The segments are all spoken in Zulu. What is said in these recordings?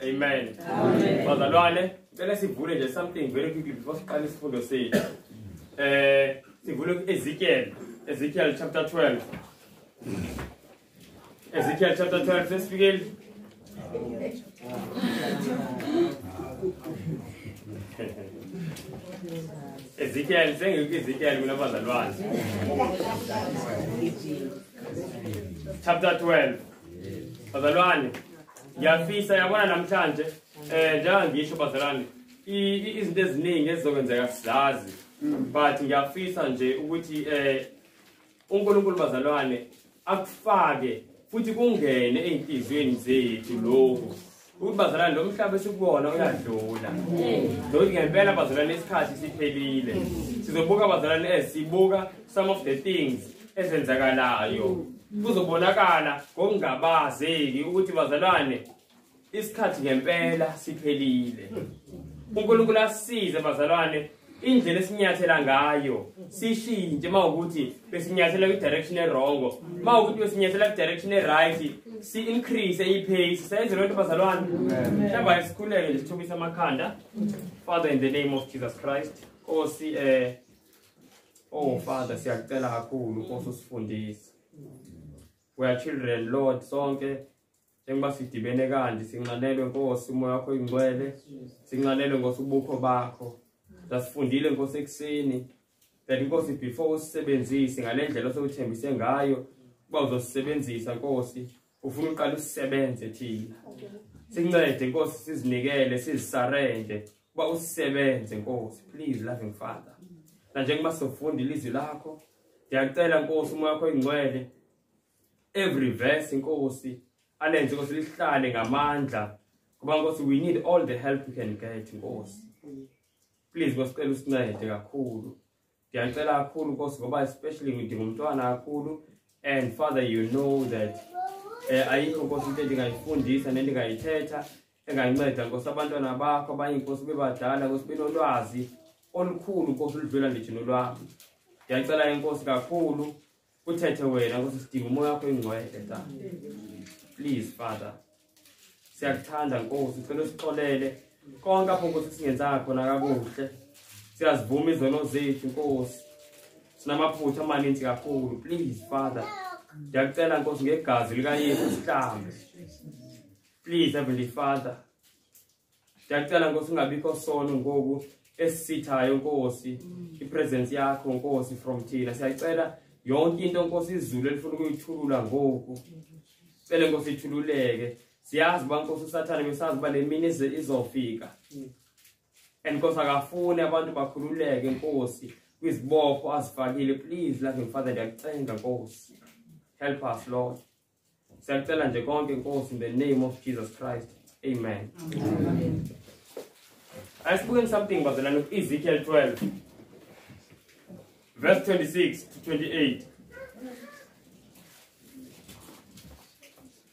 Amen. Bazalwane, ngicela sivule nje something very quickly before siqale isifundo sethu. Sivule Ezekiel chapter 12. Ezekiel chapter 12 sesifikile. Ezekiel sengeke Ezekiel kunabazalwane. Chapter 12. Bazalwane, ngiyafisa yabona namhlanje njengoba ngisho bazalwane izinto eziningi ezizokwenzeka sizazi, but ngiyafisa nje ukuthi uNkulunkulu bazalwane akufake futhi kungene ezinhlizweni zethu lokho ukuthi bazalwane lo mhlaba esikubona uyadlula. Ngoba ngempela bazalwane isikhathi siphelile. Sizobuka bazalwane sibuka some of the things ezenzakalayo. Kuzobonakala ngokungabazeki ukuthi bazalwane isikhathi ngempela siphelile. uNkulunkulu asisize bazalwane indlela esinyathela ngayo sishintshe mawukuthi besinyathela ku direction wrong, mawukuthi besinyathela ku direction right, si increase ipace. Senze lokho bazalwane. Mhlawumbe isikhuleke nje sithobisa amakhanda. Father, in the name of Jesus Christ, oh Father, siyakucela kakhulu Nkosi usifundise. We are children, Lord, sonke njengoba sidibene kanje sinqanelwe Nkosi umoya wakho ingcwele, sinqanelwe Nkosi ubukho bakho. Dasifundile Nkosi ekseni that Nkosi before usisebenzise ngalendlela osekuthembise ngayo kuba uzosebenzisa Nkosi, ufuna uqala usisebenze thina. Sincede Nkosi, sizinikele, sizisarende kuba usisebenze Nkosi, please loving Father. Na njengoba sofunda ilizwi lakho ngiyacela Nkosi umoya wakho ingcwele every verse Nkosi alenze Nkosi lihlale ngamandla kuba Nkosi we need all the help we can get Nkosi. Please Nkosi cela usincede kakhulu. Ngiyacela kakhulu Nkosi ngoba especially ngidinga umntwana kakhulu, and Father you know that ayikho Nkosi into endingayifundisa nendingayithetha engayinceda Nkosi abantwana bakho abanye Nkosi bebadala Nkosi benolwazi olukhulu Nkosi uludlula nje nolwami. Ngiyacela Nkosi kakhulu uthethe wena Nkosi, sidinga umoya wakho ingcwele ta. Please Father, siyakuthanda Nkosi, sicela usixolele konke apho Nkosi singenzanga khona kakuhle. Siyazivuma izono zethu Nkosi, sinamaphutha amaninzi kakhulu. Please Father, Ndiyakucela Nkosi ngegazi likaYesu sihlambe. Please Heavenly Father. Ndiyakucela Nkosi ungabikho sono ngoku esithayo Nkosi. Ipresence yakho Nkosi from thina. Siyacela yonke into Nkosi izulu elifuna ukuyithulula ngoku. Cela Nkosi ithululeke. Siyazi ba Nkosi uSathane besazi ba le mini izofika. And Nkosi akafuni abantu bakhululeke Nkosi kwizibopho azifakile. Please loving Father ndiyakucenga Nkosi. Help us Lord. Siyacela nje konke Nkosi in the name of Jesus Christ. Amen. Amen. I spoken something about the land of Ezekiel 12 verse 26 to 28.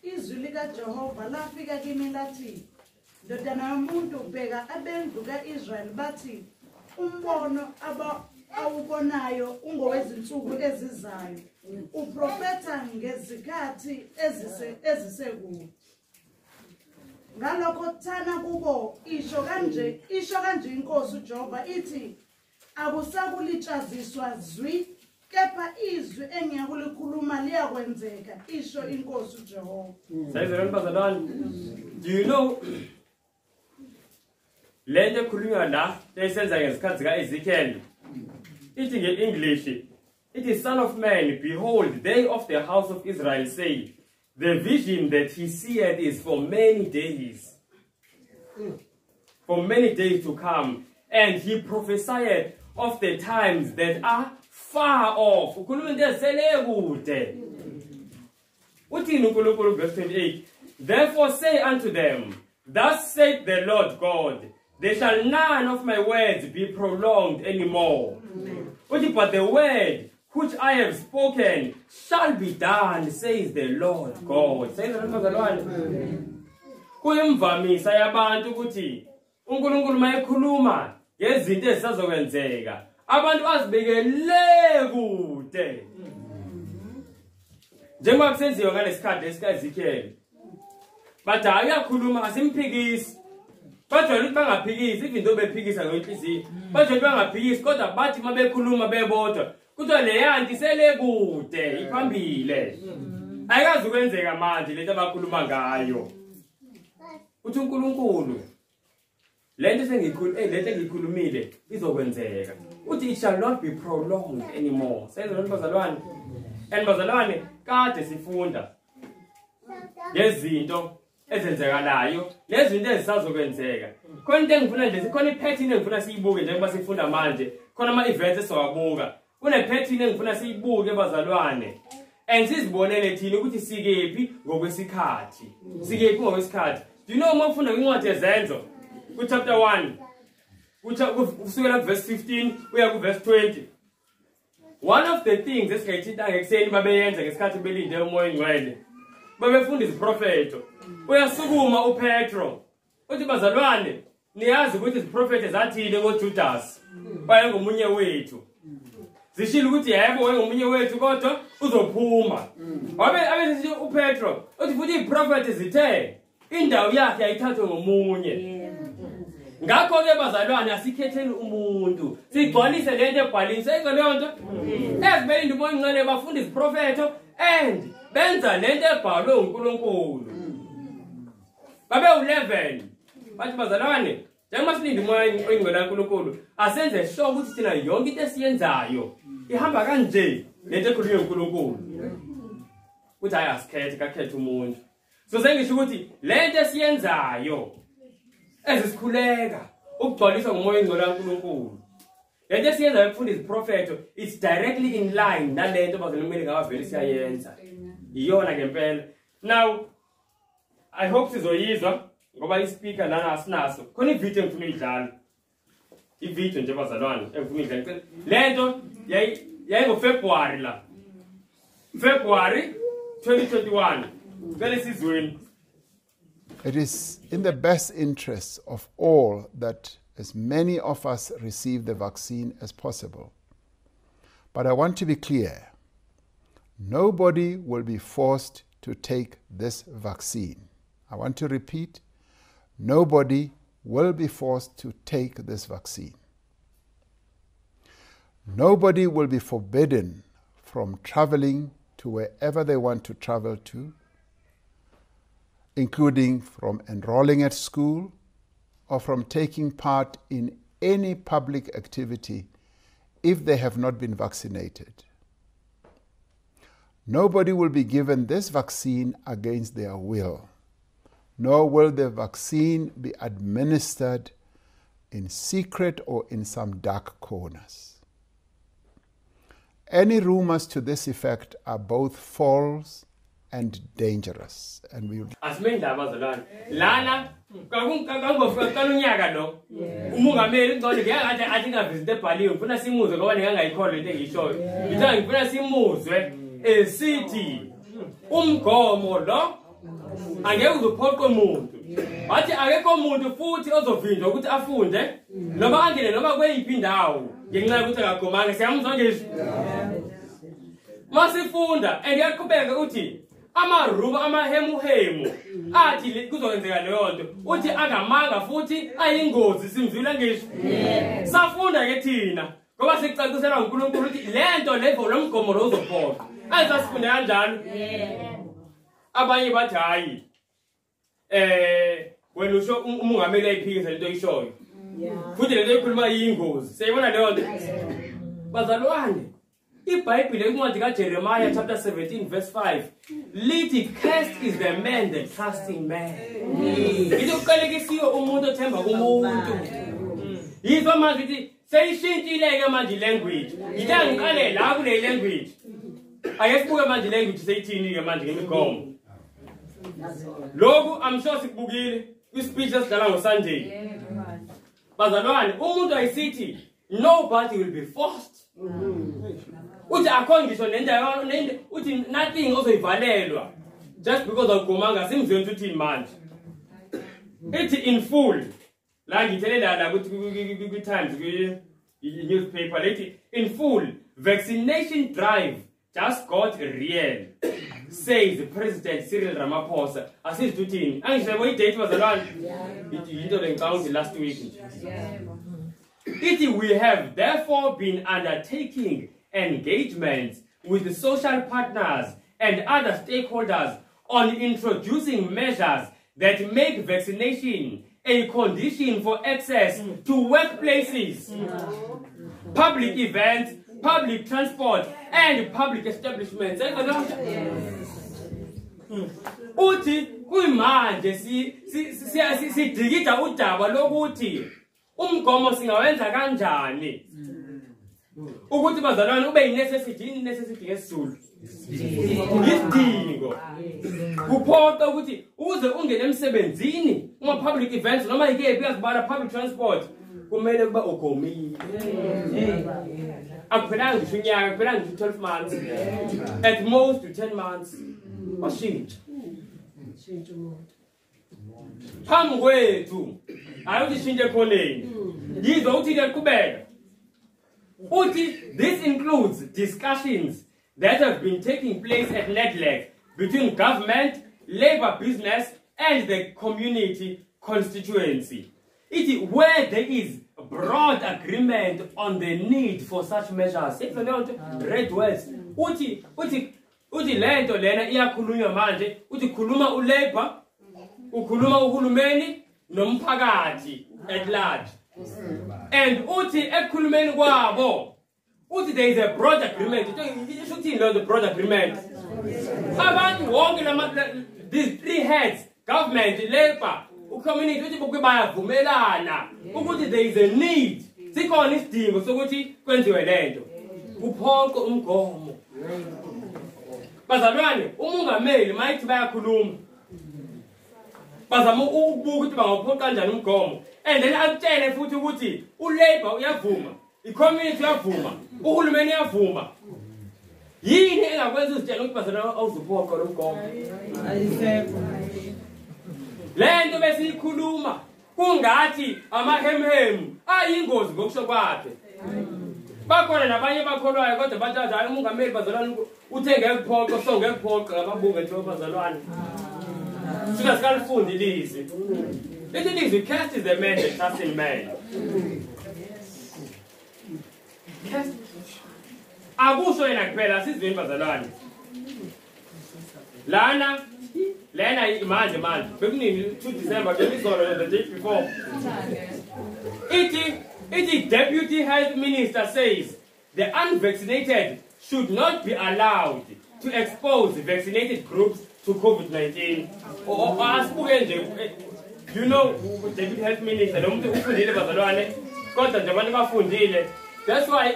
Izwi likaJehova lafika kimi lathi, ndodana yomuntu bheka abendlu kaIsrael bathi, umbono awubonayo ungowezinsuku ezizayo, uprofetha ngezikhathi ezisekude. Ngalokho thana kubo isho kanje inkosi uJehova ithi, akusakulitshaziswa zwi, kepha izwi engiyakulikhuluma liyakwenzeka, isho inkosi uJehova. Do you know lento ekhulunywa la esenza ngezikhathi zikaEzekiel? Ithi nge-English, it is Son of Man, behold, they of the house of Israel say, the vision that he seeth is for many days. For many days to come. And he prophesied of the times that are far off. Verse 28. Therefore say unto them, thus saith the Lord God, there shall none of my words be prolonged anymore. But the word which I have spoken shall be done, says the Lord God. Says the Lord God. Kuyimvamisa yabantu ukuthi uNkulunkulu mayekhuluma ngezinto ezisazokwenzeka abantu azibekele kude. Njengoba kusenziwa ngalesikhathi esikaEzekiel. Bathi ayakhuluma asimphikisi. Bajwayele ukuthi bangaphikisi, ivinto bephikisa ngenhliziyo. Bajwayele bangaphikisi kodwa bathi mabekhuluma bebodwa. Kuthiwa le yanti sele kude iphambile. Ayikazi ukwenzeka manje lento abakhuluma ngayo. Uthi uNkulunkulu lento engiyikhulumile izokwenzeka. Uthi it shall not be prolonged anymore. Says lo bazalwane. And bazalwane kade sifunda ngezinto ezenzekalayo nezinto ezisazokwenzeka. Khona into engifuna nje sikhona ipattern engifuna siyibuke njengoba sifunda manje. Khona ama events esiwabuka. Kune pattern engifuna siyibuke bazalwane. And sizibonele thina ukuthi sikephi ngokwesikhathi. Sikephi ngokwesikhathi. Do you know uma ufunda incwadi yezenzo ku chapter 1 kusukela ku verse 15 uya ku verse 20. One of the things esingayithinta ngekuseni babeyenza ngesikhathi belinde umoya ingcwele. Babefunda iziprofeto. Uyasukuma uPetro. Uthi bazalwane niyazi ukuthi iziprofeto zathile ngoJudas. Wayengomunye wethu. Zishilo ukuthi yebo wayengomunye wethu kodwa uzophuma. Abethi uPetro uthi futhi iziprofeto zithe indawo yakhe ayithathwe ngomunye. Ngakho ke bazalwane asikhetheni umuntu. Sigcwalise lento ebhalise enze leyo nto. Ezibelinde umoya ingcwele bafunda iziprofeto and benza lento ebhalwe uNkulunkulu. Babe u11 bathi bazalwane njengoba silinde umoya ingcwele kaNkulunkulu asenze sure ukuthi thina yonke into esiyenzayo ihamba kanje lento ekhulunywe uNkulunkulu. Uthi ayasikhethe kakhethe umuntu. So sengisho ukuthi lento esiyenzayo ezisikhuleka ukugcwaliswa ngomoya ingcwele kaNkulunkulu. Lento esiyenzayo ukufunda iziprofeto it's directly in line nalento bazalwane ngabavele siyayenza. Iyona ngempela. Now I hope sizoyizwa ngoba ispeaker lana asinaso. Khona ivideo engifuna uyidlala. Ivideo nje bazalwane engifuna uyidlala. Lento yayi ngoFebruary la. February 2021. Vele sizweni. It is in the best interest of all that as many of us receive the vaccine as possible. But I want to be clear. Nobody will be forced to take this vaccine. I want to repeat, nobody will be forced to take this vaccine. Nobody will be forbidden from traveling to wherever they want to travel to, including from enrolling at school or from taking part in any public activity if they have not been vaccinated. Nobody will be given this vaccine against their will, nor will the vaccine be administered in secret or in some dark corners. Any rumors to this effect are both false and dangerous. And we would Asimenda abazalwane. Lana kalunyaka lo. Umongameli ngone ngiyathi athi ngavisite ebhaliwe ngifuna simuzwe ngoba ngingayikholwa into engishoyo. Ngithi ngifuna simuzwe esithi umgomo lo angeke uzophoqa umuntu. Bathi akekho umuntu futhi ozovinjwa ukuthi afunde noma angene noma kweyiphi indawo ngenxa yokuthi akagomanga siyamuzwa ngisho. Masifunda engiyaqhubeka uthi amaruba amahemuhemu athi kuzokwenzeka leyo nto uthi akamanga futhi ayingozi simzwile ngisho. Safunda ke thina ngoba sicaciselwa uNkulunkulu ukuthi lento levo lomgomo lo uzophoqa. Ayisasifunde kanjalo. Abanye bathi hayi wena usho umongameli ayiphikisa lento oyishoyo. Futhi lento ekhuluma iyingozi. Siyibona leyo nto. Bazalwane iBhayibheli encwadi kaJeremiah chapter 17 verse 5 lithi cursed is the man that trusts in man. Izoqalekisiwe umuntu othemba kumuntu. Yizo manje ithi seyishintshile ke manje language. Yithe ngiqale la kule language. Ake sibuke manje language seyithini ke manje ngemigomo. Lokhu I'm sure sikubukile kwi-speech esidlala ngoSunday. Bazalwane umuntu ayisithi nobody will be forced. Uthi akho ngisho nendawo uthi nothing ozoyivalelwa just because awugomanga simzweni uthi manje. Ithi in full la ngithelele la ukuthi ku-Times newspaper lethi in full vaccination drive just got real, says President Cyril Ramaphosa. Asithi uthini? Angishebo idate bazalwane. Into lengicabanga last week. We have therefore been undertaking engagements with the social partners and other stakeholders on introducing measures that make vaccination a condition for access to workplaces, public events, public transport, and public establishments. Uthi kuyimanje sidikida udaba lokuthi umgomo singawenza kanjani ukuthi bazalwane ube necessity ngesizulu isidingo kuphoqa ukuthi uze ungene emsebenzini uma public events noma ikephi yazibala public transport kumele kuba ugomile akuphelanga ngisho unyaka akuphelanga ngisho 12 months at most to 10 months washintsha phambi kwethu ayuthi shintshe ekhoneni yizwa uthi liyaqhubeka uthi this includes discussions that have been taking place at NEDLAC between government, labor business and the community constituency. It is where there is broad agreement on the need for such measures. If you don't read words, uthi lento lena iyakhulunywa manje, uthi khuluma uLabor, ukhuluma uhulumeni nomphakathi at large. And uthi ekhulumeni kwabo, uthi there is a broad agreement. You should see the broad agreement. Abantu wonke these three heads, government, labor, community, uthi boke bayavumelana ukuthi there is a need. Sikhona isidingo sokuthi kwenziwe lento. Kuphoqe umgomo. Bazalwane, umongameli mayithi bayakhuluma. Bazama ukubuka ukuthi bangaphoqa kanjani umgomo. And then akutshele futhi ukuthi uLabor uyavuma, iCommunity uyavuma, uhulumeni uyavuma. Yini engakwenza uzitshela ukuthi bazalwane awuzuphoqa lo mgomo? Ayisekho. Lento besiyikhuluma kungathi amahemhemu ayingozi ngokusho kwakhe. Bakhona nabanye bakholwayo kodwa bathi hayi umongameli bazalwane uthe ngeke kuphoqa so ngeke kuphoqa ababunge nje bazalwane. Sika sikalifundi ilizwi. Lithi ilizwi cast is the man that trusts in man. Akusho yena kuphela sizweni bazalwane. Lana manje. Bekunini 2 December, the day before. It Deputy Health Minister says the unvaccinated should not be allowed to expose vaccinated groups to COVID-19. You know, Deputy Health Minister, that's why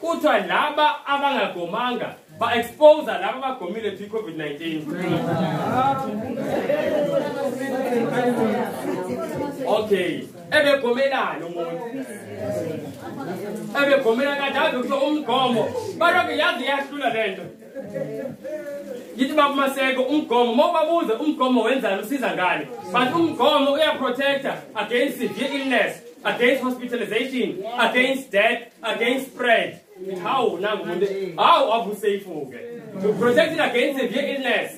kuthiwa laba abangagomanga ba-expose laba abagomile to COVID-19. Okay, ebegomelana umuntu ebegomela kade ave kuthiwa umgomo baroke yazi yahlula le nto yithi bakumaseko umgomo mawubabuze umgomo wenzani usiza ngani but umgomo uyaprotecta against severe illness, against hospitalization, against death, against spread. How now? How are you safe? To protect it against severe illness,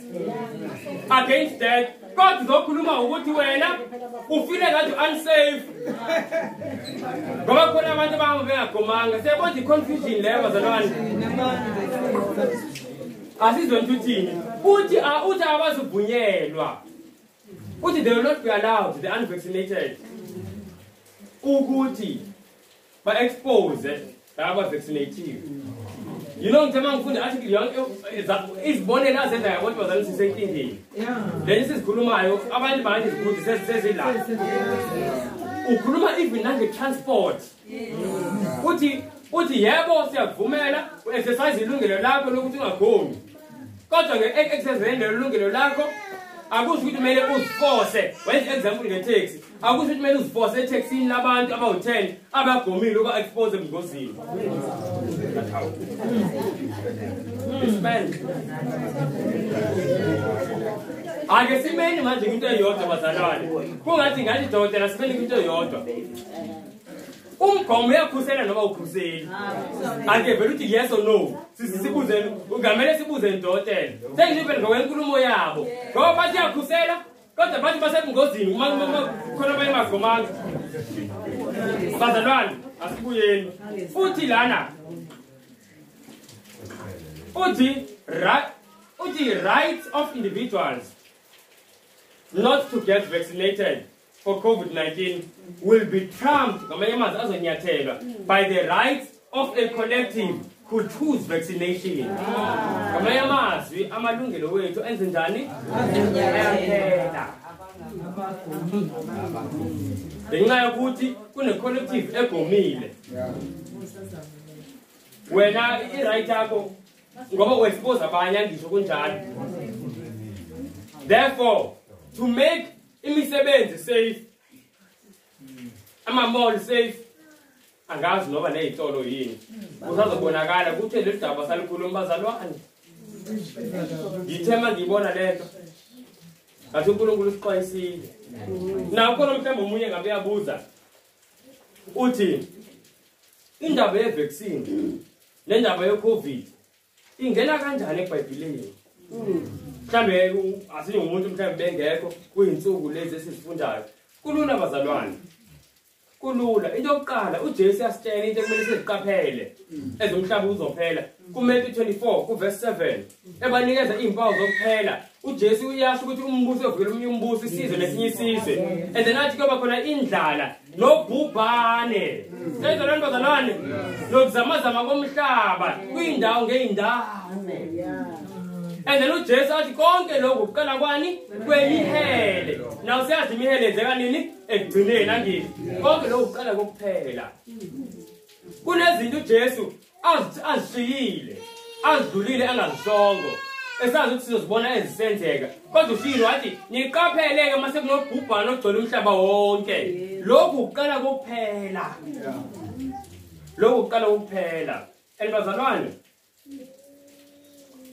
against death. God is okuluma ukuthi wena ufile ngathi unsafe. Ngoba khona abantu abangagomanga sebona i-confusion leyo bazalwane. Asizwe ntuthini. Uthi abazuvunyelwa. Uthi they will not be allowed, the unvaccinated. Ukuthi ba-expose laba vaccinated. You know, ngithema ngifunde article izibonela azenzayo kodwa bazalwane sisenkingeni. Then sisikhulumayo abantu manje izigudi sezila. Ukhuluma even nange-transport. Uthi yebo siyakuvumela u-exercise ilungelo lakho lokuthi ungagomi. Kodwa nge-exercise ilungelo lakho akusho ukuthi kumele uziforce. Wenza example nge-taxi. Akusho ukuthi kumele uziforce etaxini labantu abawu-10 abagomile uba-expose emngozini. Ake simeni manje into eyodwa bazalwane. Kungathi ngathi dokotela simeni into eyodwa. Umgomo uyakhusela noma ukhuseli. Ake vele uthi yes or no. Sibuze ungamele sibuze ndodotela. Sengiphela ngokwenkulumo yabo. Ngoba bathi yakhusela kodwa bathi basebungozini uma khona bayemagomanga. Bazalwane asibuyeni. Futhi lana uthi rights of individuals not to get vaccinated for COVID-19 will be trumped by the rights of a collective who choose vaccination. Amalungelo wethu enze njani? Ayaphela. Ngenxa yokuthi kune-collective egomile. Wena i-right yakho ngoba u-expose abanye ngisho kunjalo. Therefore, to make imisebenzi safe, ama-mall safe, angazi noba ney'tolo yini. Kusazobonakala ukuthi leli daba salikhuluma bazalwane. Ngithema ngiyibona lento. Ngathi uNkulunkulu usixwayisile. Naw khona mhlawumbe omunye ngabe uyabuza. Uthi indaba ye-vaccine nendaba ye-COVID ingena kanjani eBhayibhelini? Mhlambe asiningumuntu mhlambe bengekho kuyinsuku lezi esisifundayo. Kulula bazalwane. Kulula. Into yokuqala uJesu uyasitshela into ekumele siziqaphele ezomhlaba uzophela. kuMatthew 24 kuverse 7 ebanikeza izimpawu zokuphela. uJesu uyasho ukuthi umbuso ovela omunye umbuso isizwe nesinye isizwe. And then athi kuba khona indlala nobhubhane. Sezalwane bazalwane nokuzamazama komhlaba kuyindawo ngeindawo. And then uJesu athi konke lokho kuqala kwani? Kwemihele. Naw siyazi imihele yenzeka nini? Ekugcineni angithi. Konke lokho kuqala kokuphela. Kunezinto uJesu azishiyile, azidlulile angazisongo. Esazi ukuthi sizozibona ezisenzeka. Kodwa ushilo wathi niqapheleke mase kunobhubhane ogcwele umhlaba wonke. Lokhu kuqala kokuphela. Lokhu kuqala kokuphela. Elibazalwane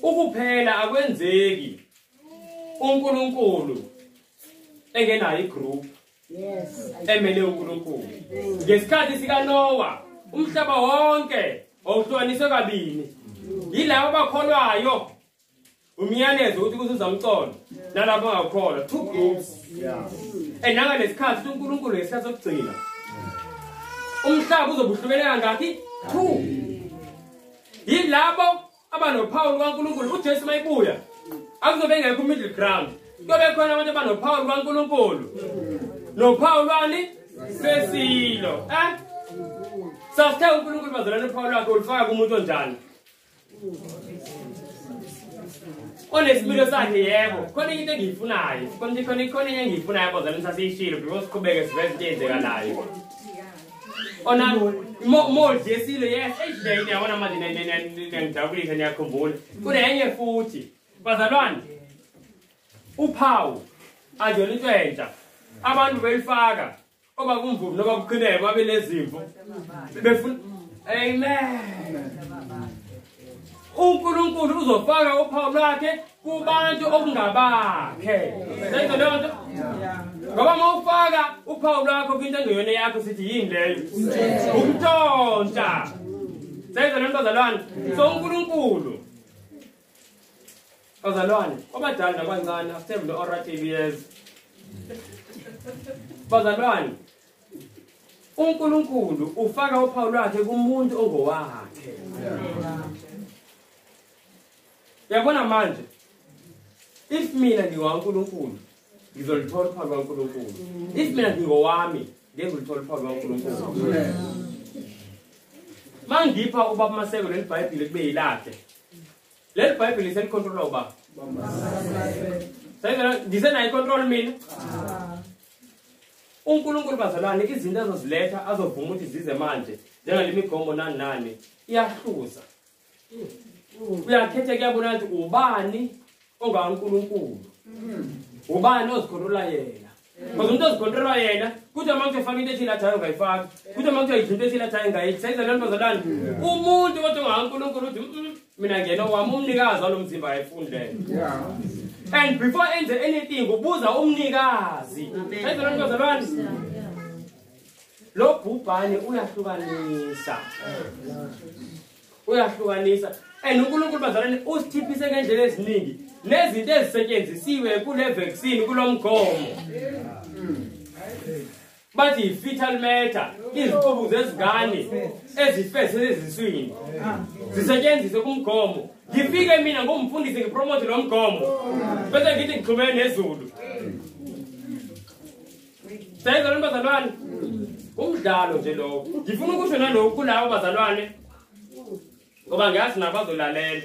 ukuphela akwenzeki uNkulunkulu engenayo igroup emele uNkulunkulu. Ngesikhathi sika Noah umhlaba wonke wawuhlukaniswe kabini. Yilabo abakholwayo umyalezo ukuthi kuzuzamcolo nalabo angakholwa, 2 groups. Nangalesikhathi uNkulunkulu ngesikhathi sokugcina umhlaba uzobuhlukeleka ngakhi? 2. yilabo abanophawu lukaNkulunkulu uJesu mayibuya akuzobe ngekho middle ground kuyobe khona abantu abanophawu lukaNkulunkulu nophawu lwani sesilo sasithe uNkulunkulu bazalwane uphawu lwakhe ulifaka kumuntu onjani onesimilo sakhe yebo khona into engiyifunayo khona enye engiyifunayo bazalwane sasiyishilo because siqhubeke siveze into eyenzekalayo ona mold yesilo yes ejideni yabona manje ngijabulisa ngiyakhumbula kunenye futhi bazalwane uphawu ajona into entsha abantu belifaka oba kumvubu noba kuqineke babe nezimvu befuna amen uNkulunkulu uzofaka uphawu lwakhe kubantu okungabakhe senze leyo nto ngoba mawufaka uphawu lwakho kwinto engeyona yakho sithi yini leyo ukuntshontsha senze lento bazalwane so uNkulunkulu bazalwane obadala nabancane asithembe orative years bazalwane uNkulunkulu ufaka uphawu lwakhe kumuntu ongowakhe yabona manje if mina ngiwaNkulunkulu ngizolithola uphawu lwaNkulunkulu if mina ngingowami ngizolithola uphawu lwaNkulunkulu mangipha ubaba Maseko leli Bible kube yilakhe leli Bible selicontrola ubaba sayizana ngisenayo icontrol mina uNkulunkulu bazalwane izinto azoziletha azovuma ukuthi zize manje njengalemigomo nani iyahluza uyakhetha kuyabona ukuthi ubani ongaNkulunkulu ubani ozikhontrola yena ngoba umuntu ozikhontrola yena kuthi manje ufaka into ethile athayo ungayifaki kuthi manje izinto ethile athayo ngayithi sayizana lento bazalwane umuntu kodwa ongaNkulunkulu uthi mina ngiyena wami umnikazi walomzimba ayifundele and before enze anything ubuza umnikazi sayizana lento bazalwane lo bhubhane uyahlukanisa and uNkulunkulu bazalwane usithiphise ngendlela eziningi nezinto ezisetshenzisiwe kule vaccine kulomgomo bathi fetal matter izicubu zezingane ezifese eziswini zisetshenziswe kumgomo ngifike mina ngomfundisi ngipromote lo mgomo bese ngithi ngixhumene nezulu sayizana lo bazalwane umdlalo nje lo ngifuna ukusho nalokhu kulabo bazalwane ngoba ngiyazi nabazolalela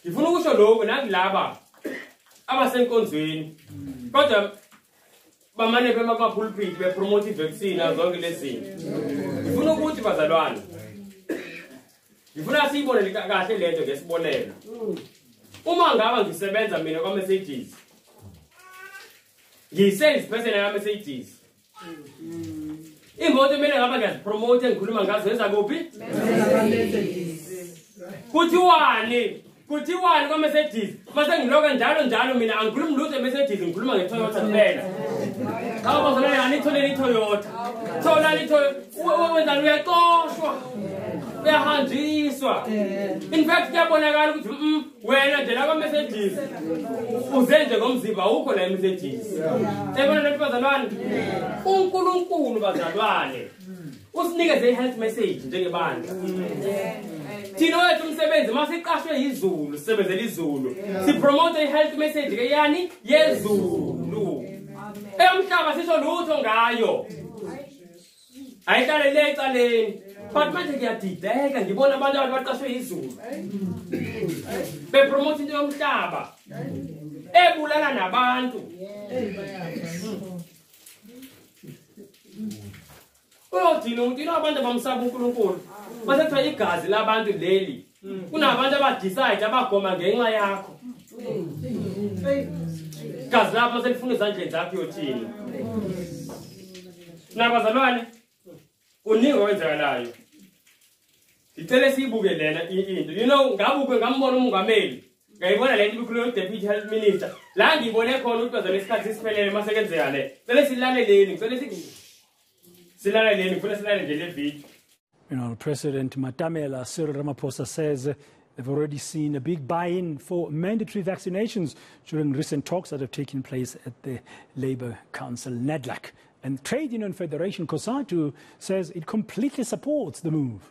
ngifuna ukusho lokho nakulaba abasenkonzweni kodwa bamane bema kwa pulpit bepromote vaccine azonke lezinto ngifuna ukuthi bazalwane ngifuna siyibone kahle lento ngesibonelo uma ngaba ngisebenza mina kwa messages ngi-sales person ya messages imoto mina ngaba ngiyazipromote ngikhuluma ngazo yenza kuphi kuthiwani kwa messages mase ngiloka njalo mina angikhulumi lutho messages ngikhuluma ngeToyota kuphela Kama bazalwane anithole iToyota thola iToyota wenza uyaxoshwa uyahanjiswa in fact kuyabonakala ukuthi wena nje la kwa messages uzenze ngomzimba ukho la messages ebona lento bazalwane uNkulunkulu bazalwane usinikeze i-health message njengebandla thina wethu umsebenzi masiqashwe yizulu sisebenzela izulu sipromote i-health message ke yani yezulu emhlaba sisho lutho ngayo ayihlale le ecaleni but manje ngiyadideka ngibona abantu abaqashwe yizulu bepromote into yomhlaba ebulala nabantu uyodina umuntu abantu abamsaba uNkulunkulu basethiwa igazi labantu leli kunabantu abadecide abagoma ngenxa yakho igazi lapho selifuna izandleni zakho yothini nabazalwane uningi owenzakalayo ngicela siyibuke lena into you know ngabuke ngambona umongameli ngayibona lento ibikhulunywa deputy health minister la ngibone khona ukuthi bazalwane isikhathi sisiphelele masekenzeka le cela silaleleni ngicela silaleleni ngifuna silale nje le video. You know, President Matamela Cyril Ramaphosa says they've already seen a big buy-in for mandatory vaccinations during recent talks that have taken place at the Labour Council, NADLAC. And Trade Union Federation COSATU says it completely supports the move.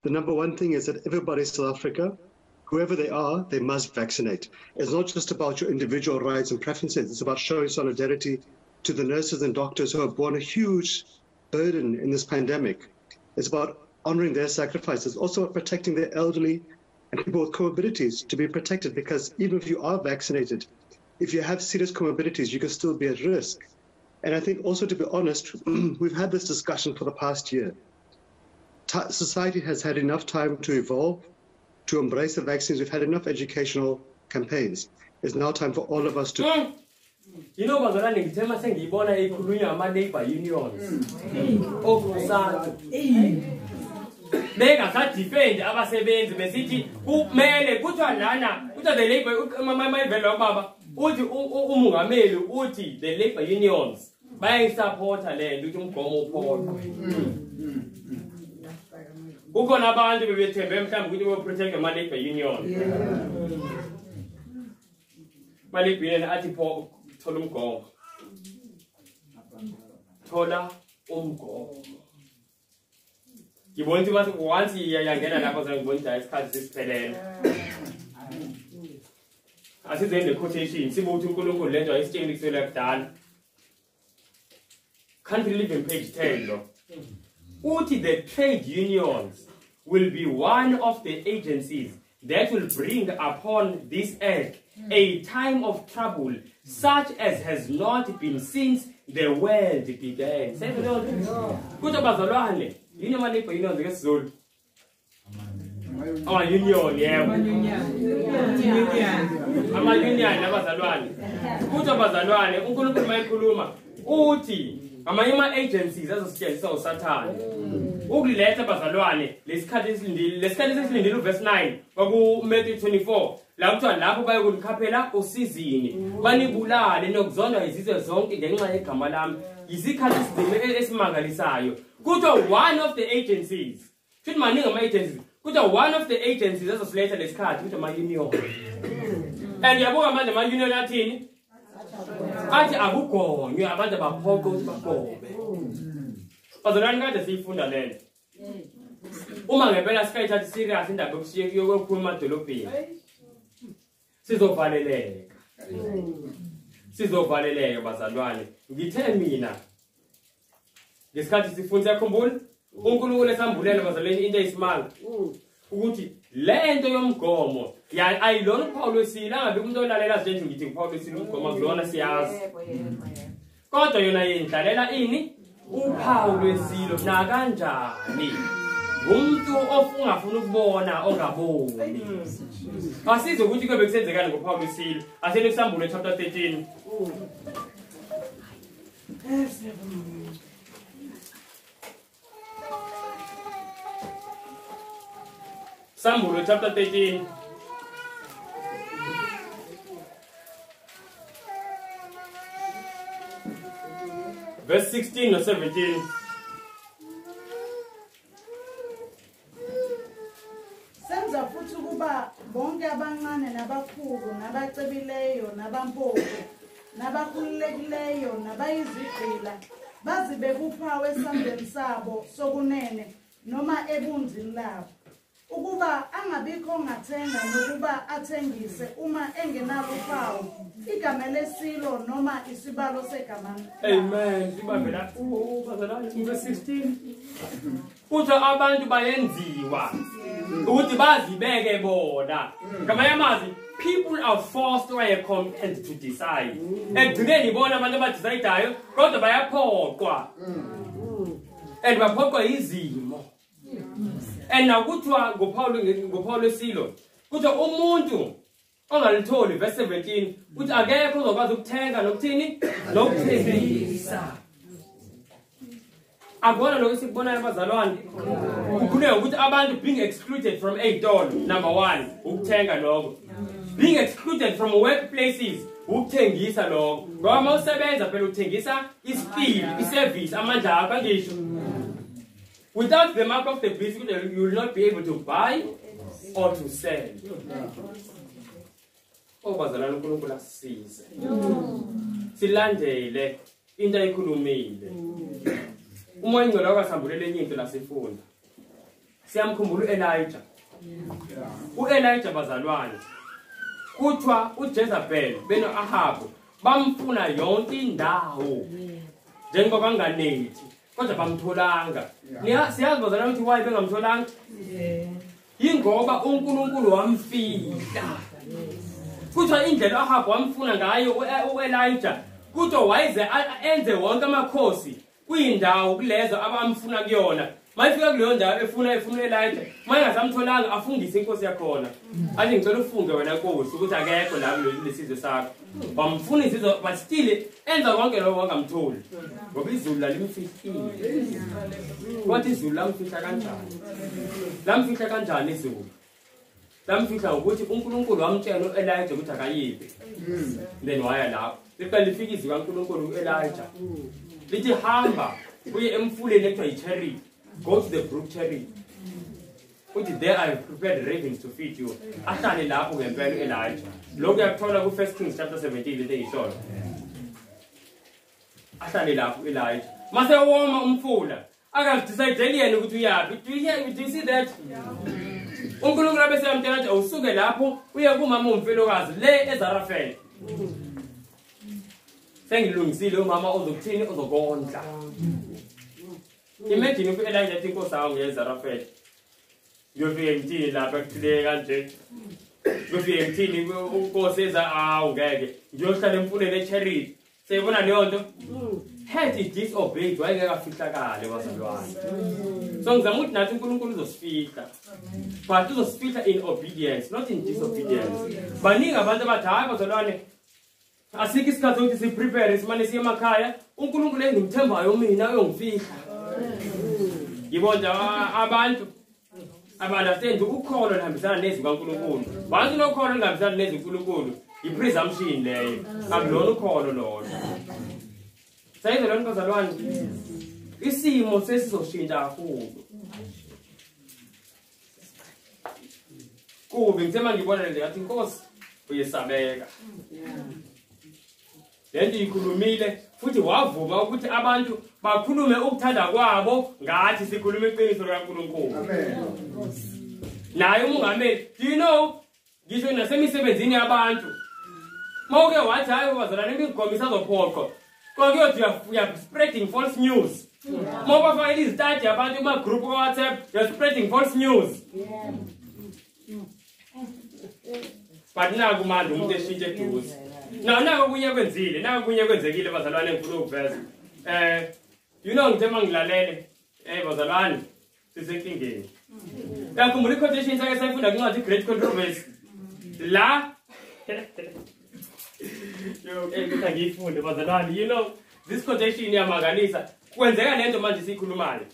The number one thing is that everybody in South Africa, whoever they are, they must vaccinate. It's not just about your individual rights and preferences. It's about showing solidarity to the nurses and doctors who have borne a huge burden in this pandemic. It's about honoring their sacrifices, also about protecting the elderly and people with comorbidities to be protected, because even if you are vaccinated, if you have serious comorbidities, you can still be at risk. And I think also, to be honest, we've had this discussion for the past year. Society has had enough time to evolve, to embrace the vaccines. We've had enough educational campaigns. It's now time for all of us to... You know, Bazalwane, ngithema sengiyibona ikhulunywa ama-labor unions. Bengasadefend abasebenzi besithi kumele kuthiwa lana kuthiwa the labor mayivela wababa uthi umongameli uthi the labor unions bayayisupporta le nto ukuthi umgomo uphoqwe. Kukhona abantu bebethembe mhlawumbe ukuthi beprotect ama-labor union. Ma-labor union athi pho thola umgomo. Thola umgomo. Ngibona ukuthi once iyangena lapho ngibona ukuthi isikhathi sesiphelele. Asize the quotation sibuthi uNkulunkulu lento ayisitsheli kusela kudala. Can't live in page 10 lo. Uthi the trade unions will be one of the agencies that will bring upon this earth a time of trouble such as has not been since the world began. Kuthi bazalwane yini ama-labor unions ngesizulu? Ama-union yebo. Ama-union abazalwane. Kuthi abazalwane uNkulunkulu mayikhuluma uthi amanye ama-agencies azosetshenziswa uSathane ukuletha abazalwane lesikhathi esilindile uverse 9 kwakuMatthew 24 la kuthiwa lapho bayokunikhaphela usizini banibulale nokuzondwa izizwe zonke ngenxa yegama lami. Yisikhathi esimangalisayo. Kuthiwa one of the agencies, futhi maningi ama-agencies, kuthiwa one of the agencies azosiletha lesikhathi kuthiwa ama-union. And yabuka manje ama-union athini? Athi akugonywe abantu abaphoqwe ukuthi bagobe. Bazalwane kade siyifunda lento. Uma ngempela sikayithatha serious indaba yokuphuma emadolobheni. Sizovaleleka. Sizovaleleka bazalwane. Ngithe mina ngesikhathi sifunda yakhumbula uNkulunkulu esambulela bazalwane into eyisimanga ukuthi lento yomgomo ayilona uPaul wesile angabe umuntu olalela nje ngithi uPaul wesile umgomo kulona siyazi. Kodwa yona yendlalela ini uPaul wesilo na kanjani umuntu ofungafuna ukubona ongaboni. Asize ukuthi kube kusenzekani ngoPaul wesilo. Asele kusambulo chapter 13. Sambulo chapter 13. Verse 16 or 17. Senza futhi ukuba bonke abancane nabakhulu nabacebileyo nabampofu nabakhululekileyo nabayizigqila bazibe kuphawu esandleni sabo sokunene noma ebunzini labo, ukuba angabikho ongathenga nokuba athengise uma engenalo uphawu igama lesilo noma isibalo segama. Amen. Sibambe lapho bazalwane verse 16. Uthi abantu bayenziwa ukuthi bazibeke bona. Ngamanye amazwi people are forced or are compelled to decide. Ekugcineni ibona abantu abadecidayo kodwa bayaphoqwa. And baphoqwa izimo. And now kuthiwa ngoPaul wesilo kuthi umuntu ongalitholi verse 17 uthi akekho uzokwazi ukuthenga nokuthini nokuthengisa. Akubona lokho sikubonayo abazalwane kukhuleka ukuthi abantu being excluded from a door, number 1 ukuthenga lokho, being excluded from workplaces ukuthengisa lokho, ngoba mawusebenza phela uthengisa iskill, iservice, amandla akho ngisho. Without the mark of the beast, you will not be able to buy or to sell. Oh, bazalwane uNkulunkulu asisize. Silandele into ayikhulumile. Uma ingcolo akasambulele enye into la sifunda. siyamkhumbula uElijah. uElijah bazalwane kuthiwa uJezebel beno Ahabu bamfuna yonke indawo njengoba banganethi kodwa bamtholanga. Siyazi bazalwane ukuthi why bengamtholanga? Yingoba uNkulunkulu wamfihla. Kuthiwa indlela Ahabu wamfuna ngayo uElijah kuthiwa wayize enze wonke amakhosi kuyindawo kulezo abamfuna kuyona. Mayifika kuleyo ndawo efuna uElijah, mayengasamtholanga afungise inkosi yakhona. Athi ngicela ufunge wena Nkosi ukuthi akekho la kulesizwe sakho. Bamfuna izizwe but still enza konke lokho wangamtholi. Ngoba izulu lalimfihlile. Kwathi izulu lamfihla kanjani? Lamfihla kanjani izulu? Lamfihla ukuthi uNkulunkulu wamtshela uElijah ukuthi akayibe. Then waya lapho. Liqale lifika izwi kaNkulunkulu kuElijah. Lithi hamba uye emfuleni ekuthiwa yiCherit. Go to the brook Cherit. Which there I have prepared ravens to feed you. Ahlale lapho ngempela uElijah. Lokho yakuthola ku 1 Kings chapter 17 into eyishona. Ahlale lapho uElijah. Mase woma umfula. Akadecide yena ukuthi uyapi. Do you see that? uNkulunkulu bese yamtshela ukuthi awusuke lapho uye kumama umfelokazi le eZarafel. Sengilungisile umama ozokuthini ozokondla. Imagine if uElijah think osawo ngeZarafel. Ngiyofika emthini lapha kuthile kanje. Ngiyofika emthini uNkosi eza ngeke. Ngiyohlala emfuleni eCherit. Seyibona leyo nto? Had he disobeyed wayengeke afihlakale bazalwane. So ngizama ukuthi nathi uNkulunkulu uzosifihla. But uzosifihla in obedience, not in disobedience. Baningi abantu abathi hayi bazalwane asike isikhathi ukuthi siprepare simane siye emakhaya. uNkulunkulu engimthembayo mina uyongifihla. Ngibona abantu understand ukholo lihambisana nezwi kaNkulunkulu. Once unokholo lihambisana nezwi kaNkulunkulu, i-presumption leyo. Akulona ukholo lona. Sayizwe lona bazalwane. Isimo sesizoshintsha kakhulu. Kubi ngithema ngibona nje ngathi Nkosi uyesabeka. Lento ikhulumile futhi wavuma ukuthi abantu bakhulume ukuthanda kwabo ngathi sikhuluma iqiniso likaNkulunkulu. Amen. Naye umongameli, do you know ngisho nasemisebenzini yabantu mawuke wathi hayi bazalwane ngigomisa zophoqo. Kodwa you are spreading false news. Mawuba fayile izitati yabantu kuma group ku WhatsApp, you are spreading false news. But naku manje umuntu eshintshe eduze. Nako kunye kwenzile, nako kunye kwenzekile bazalwane ngifuna ukuveza. You know ngithema ngilalele bazalwane sisenkingeni. Yakhumbula iquotation sake sayifunda kwincwadi Great Controversy. La ngiyifunde bazalwane, you know this quotation iyamangalisa. Kwenzeka lento manje sikhulumayo.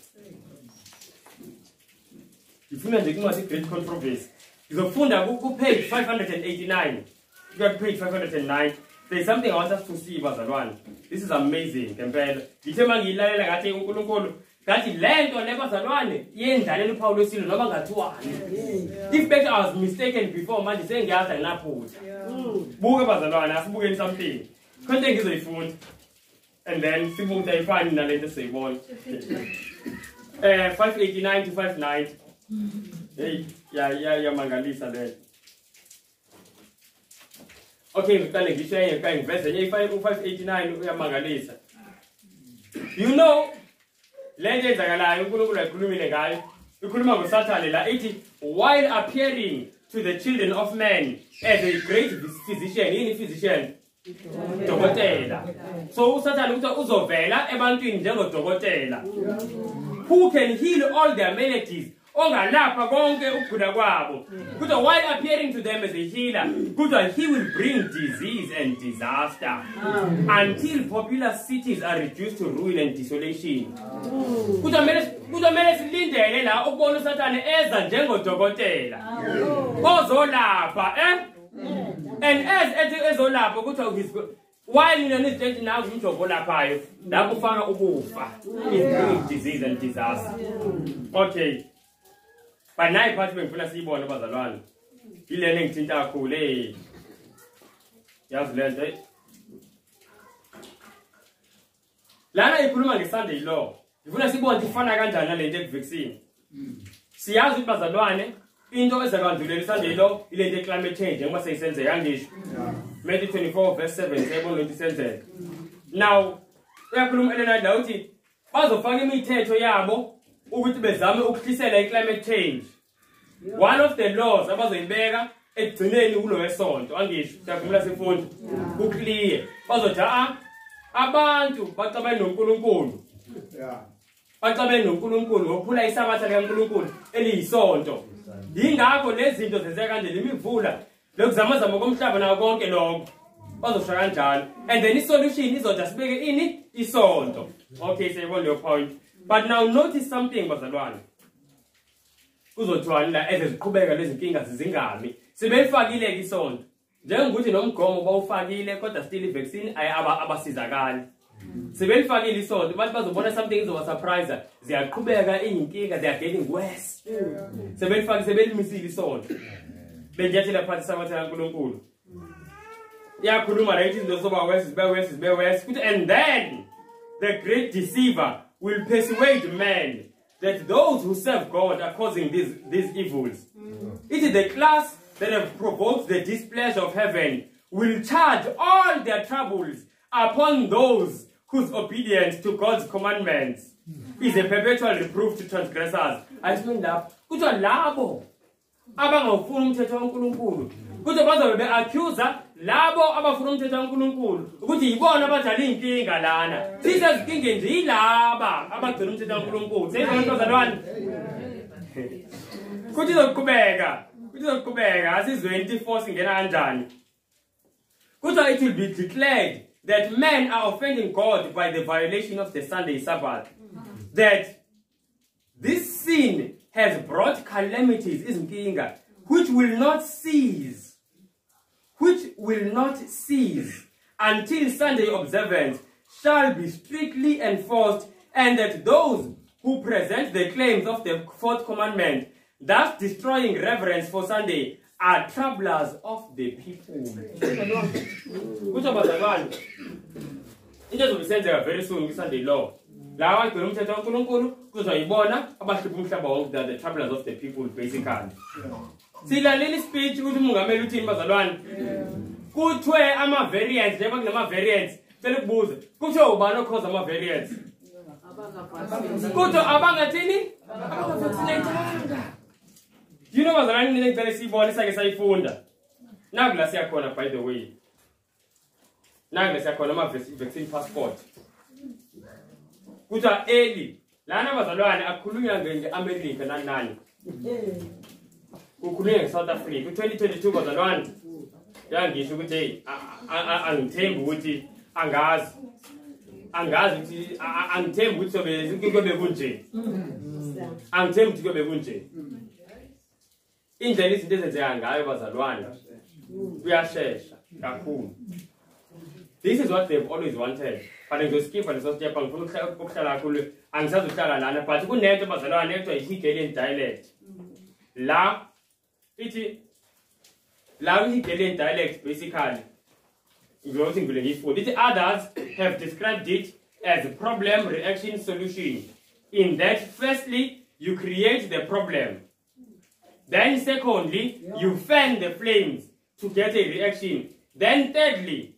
Ngifuna nje kwincwadi Great Controversy. Ngizofunda ku page 589. You got page 509. There's something I want us to see, bazalwane. This is amazing, ngempela. Ngithe mangiyilalela ngathi uNkulunkulu ngathi lento le bazalwane yendlalela uPaul wesilo noma ngathiwani. If better I was mistaken before manje sengiyaza nginaphutha. Buke bazalwane, asibukeni something. Konke ngizoyifunda. And then sibuke ayifani nalento siyibona. 589 to 590. Hey, ya mangalisa le. Okay, ngicale ngisheye ka ngiveze nye 589 uyamangalisa. You know, lento ezakalayo uNkulunkulu ayikhulumile ngayo. Ikhuluma ngoSathane la ethi while appearing to the children of men as a great physician, yini physician? Dokotela. So uSathane ukuthi uzovela ebantwini njengodokotela. Who can heal all their maladies? Ongalapha konke ukugula kwabo. Kuthiwa while appearing to them as a healer, kuthiwa he will bring disease and disaster until popular cities are reduced to ruin and desolation. Kuthiwa mele silindele la ukubona uSathane eza njengodokotela. Ozolapha and as ezolapha kuthiwa while nina nizitshela nawe umjovo laphayo lapho ufaka ukufa. Is bringing disease and disaster. Okay. But nayi phathi bengifuna siyibone bazalwane. Ilene ngithinta kakhulu yazi lento lana ikhuluma ngeSunday law. Ngifuna sibone ifana kanjani nalento evaccine. siyazi ukuthi bazalwane into ezakanduleli Sunday lo ile the climate change njengoba seyisenzeka ngisho Matthew 24 verse 7 sayibona ukuthi isenzeka now uyakhuluma elena la uthi bazofaka imithetho yabo ukuthi bezame ukuhlisela iclimate change. One of the laws abazoyibeka ekugcineni kulo wesonto angisho siyavumela sifunda uclear bazothi abantu bacabane noNkulunkulu bacabane noNkulunkulu ngokuphula isabatha likaNkulunkulu eliyisonto. Yingakho lezi zinto zenzeka kanje lemivula lokuzamazama komhlaba nawo konke lokho bazosho kanjalo and then isolution izothi asibeke ini isonto. Okay, siyabona your point, but now notice something bazalwane kuzothiwa la eziqhubeka lezi inkinga zizingami sibeyifakile isonto njengokuthi nomgomo bawufakile kodwa still i-vaccine abasizakali sebelifakile isonto abantu bazobona something izoba surprise ziyaqhubeka inkinga they are getting worse sebelifakile sebelimisile isonto benjathela phansi sabatha kaNkulunkulu yakhuluma la ithi zoba worse kuthi and then the great deceiver will persuade men that those who serve God are causing these evils. It is the class that have provoked the displeasure of heaven will charge all their troubles upon those whose obedience to God's commandments is a perpetual reproof to transgressors. I explain that. Kuthiwa labo abangawufuni umthetho kaNkulunkulu kuthi bazobe accuser labo abafuna umthetho kaNkulunkulu ukuthi yibona abadala inkinga lana sisezinkinga nje yilaba abagcina umthetho kaNkulunkulu sezona bazalwane kuthi zoqhubeka asizweni iforce ingena kanjani kuthi it will be declared that men are offending God by the violation of the Sunday Sabbath, that this sin has brought calamities izinkinga which will not cease until Sunday observance shall be strictly enforced, and that those who present the claims of the fourth commandment, thus destroying reverence for Sunday, are troublers of the people. Into zobisenzeka very soon kwiSunday law. Lawa igcina umthetho kaNkulunkulu kuzoyibona abahlupha umhlaba wonke the troublers of the people basically. Silalela speech ukuthi umongameli uthini bazalwane. Kuthiwe ama variants njengoba kunama variants cela ukubuza kuthiwe ubani ocause ama variants? Kuthiwe abangathini? Abangavaccinatanga. You know bazalwane nini ngicela siyibone sake sayifunda. Naku la siyakhona by the way. Naku la siyakhona ama vaccine passport. Kuthiwa early lana bazalwane akukhulunywa nge-America nani. Kukhulunywa nge-South Africa. Ku-2022 bazalwane yangisho ukuthi hey angithembi ukuthi angazi ukuthi angithembi ukuthi sobe kube kunje. Angithembi ukuthi kube kunje. Indlela izinto ezenzeka ngayo bazalwane kuyashesha kakhulu. This is what they've always wanted. But ngizosikipa leso step ngifuna ukuhlala kakhulu angisazohlala lana but kunento bazalwane ekuthiwa i-Hegelian dialect. La Hegelian dialect basically ngizothu ngivele ngiyifunda. Ithi others have described it as a problem reaction solution. In that firstly you create the problem. Then secondly you fan the flames to get a reaction. Then thirdly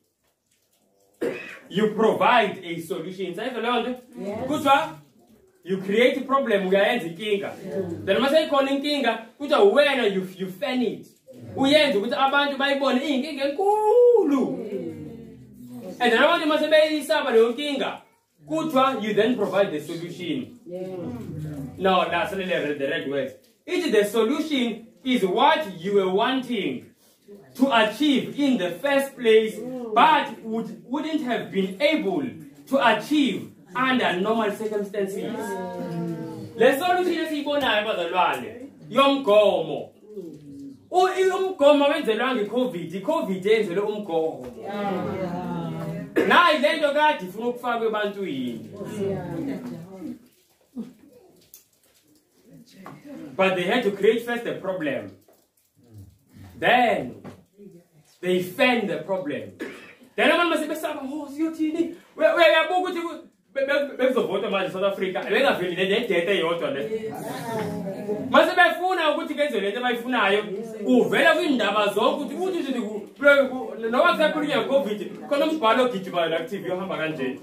you provide a solution. Kuthiwa you create a problem uyayenza inkinga. Then mase ikhona inkinga kuthiwa wena you fan it. Uyenza ukuthi abantu bayibone inkinga enkulu. And then abantu mase beyisaba leyo nkinga kuthiwa you then provide the solution. No, that's really the red words. The solution is what you were wanting to achieve in the first place, but wouldn't have been able to achieve under normal circumstances. Le solution esiyibonayo bazalwane yomgomo. Umgomo wenzelwa ngeCovid, iCovid yenzelwe umgomo. Nayi lento kade ifuna ukufakwa ebantwini. But they had to create first the problem. Then they fan the problem. Then abantu mase besaba siyothini? Uyabuka ukuthi bezovota manje South Africa bengaveli le date eyodwa le mase befuna ukuthi kenze lento abayifunayo uvela kwindaba zonke ukuthi noma kusakhulunywa COVID khona umbhalo ogijima la TV ohamba kanje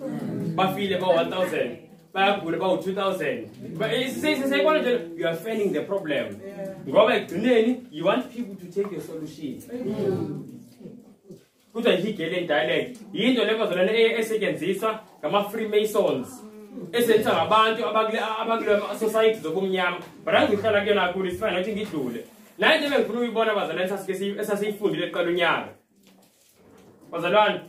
bafile ba 1000 bayagula ba 2000 sesayibona nje you are fanning the problem ngoba egcineni you want people to take your solution kuthiwa yigele dialect into leyo bazolana esetshenziswa ngama Freemasons esenza ngabantu abakule society zokumnyama but angihlala kuyona kakhulu isifana nokuthi ngidlule la into engifuna uyibona bazalana esasiyifundile eqala unyaka bazalwana